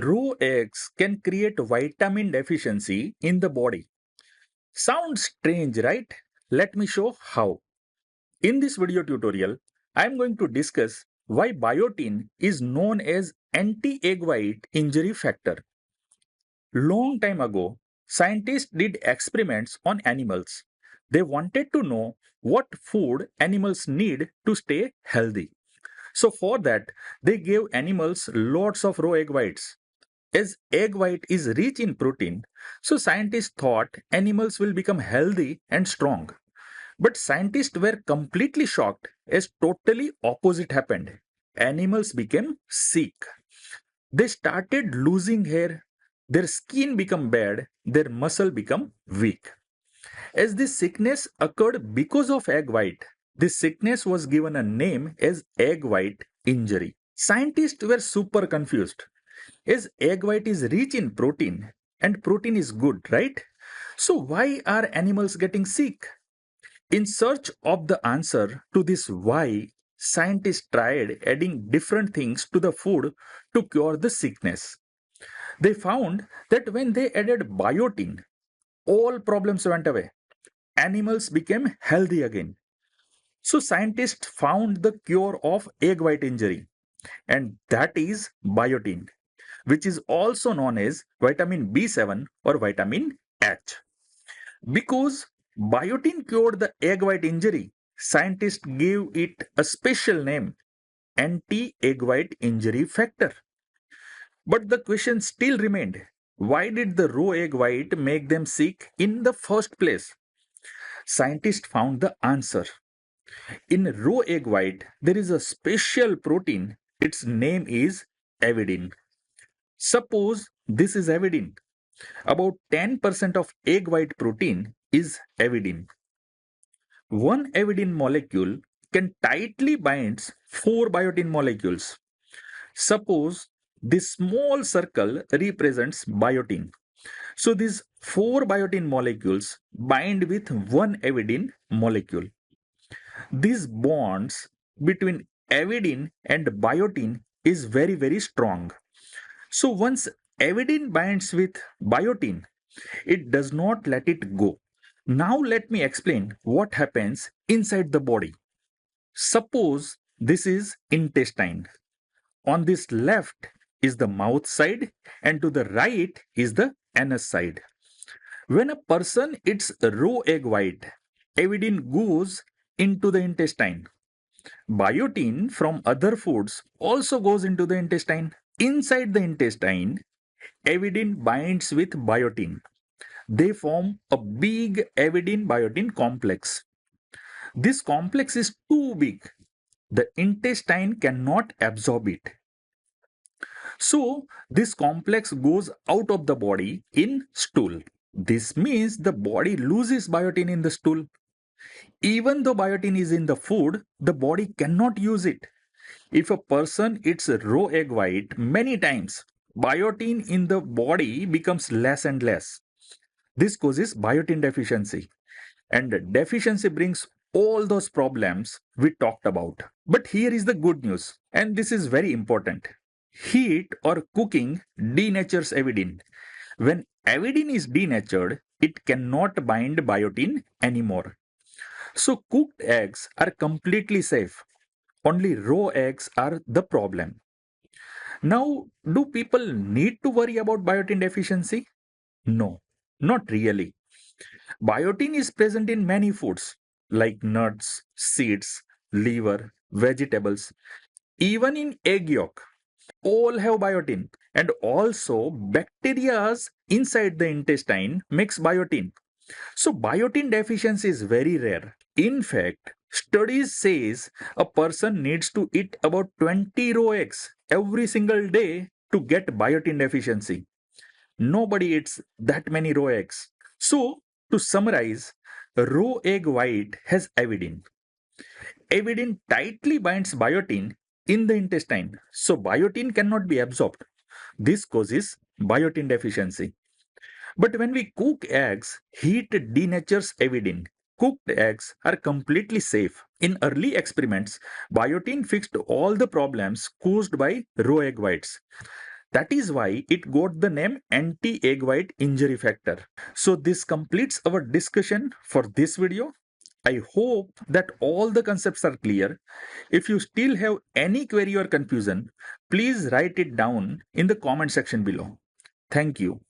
Raw eggs can create vitamin deficiency in the body. Sounds strange, right? Let me show how. In this video tutorial, I am going to discuss why biotin is known as anti-egg white injury factor. Long time ago, scientists did experiments on animals. They wanted to know what food animals need to stay healthy. So for that, they gave animals lots of raw egg whites. As egg white is rich in protein, so scientists thought animals will become healthy and strong. But scientists were completely shocked as totally opposite happened. Animals became sick. They started losing hair, their skin became bad, their muscle became weak. As this sickness occurred because of egg white, this sickness was given a name as egg white injury. Scientists were super confused as egg white is rich in protein and protein is good, right? So why are animals getting sick? In search of the answer to this why, scientists tried adding different things to the food to cure the sickness. They found that when they added biotin, all problems went away. Animals became healthy again. So scientists found the cure of egg white injury, and that is biotin, which is also known as vitamin B7 or vitamin H. Because biotin cured the egg white injury, scientists gave it a special name, anti-egg white injury factor. But the question still remained, why did the raw egg white make them sick in the first place? Scientists found the answer. In raw egg white, there is a special protein. Its name is avidin. Suppose this is avidin. About 10% of egg white protein is avidin. One avidin molecule can tightly bind 4 biotin molecules. Suppose this small circle represents biotin. So these 4 biotin molecules bind with one avidin molecule. These bonds between avidin and biotin is very strong. So once avidin binds with biotin, it does not let it go. Now let me explain what happens inside the body. Suppose this is intestine. On this left is the mouth side and to the right is the anus side. When a person eats raw egg white, avidin goes into the intestine. Biotin from other foods also goes into the intestine. Inside the intestine, avidin binds with biotin. They form a big avidin biotin complex. This complex is too big. The intestine cannot absorb it. So, this complex goes out of the body in stool. This means the body loses biotin in the stool. Even though biotin is in the food, the body cannot use it. If a person eats raw egg white many times, biotin in the body becomes less and less. This causes biotin deficiency. And deficiency brings all those problems we talked about. But here is the good news, and this is very important. Heat or cooking denatures avidin. When avidin is denatured, it cannot bind biotin anymore. So cooked eggs are completely safe. Only raw eggs are the problem. Now, do people need to worry about biotin deficiency? No, not really. Biotin is present in many foods like nuts, seeds, liver, vegetables, even in egg yolk. All have biotin, and also bacteria inside the intestine makes biotin. So biotin deficiency is very rare. In fact, studies says a person needs to eat about 20 raw eggs every single day to get biotin deficiency. Nobody eats that many raw eggs. So to summarize, raw egg white has avidin. Avidin tightly binds biotin in the intestine, so biotin cannot be absorbed. This causes biotin deficiency. But when we cook eggs, heat denatures avidin. Cooked eggs are completely safe. In early experiments, biotin fixed all the problems caused by raw egg whites. That is why it got the name anti-egg white injury factor. So this completes our discussion for this video. I hope that all the concepts are clear. If you still have any query or confusion, please write it down in the comment section below. Thank you.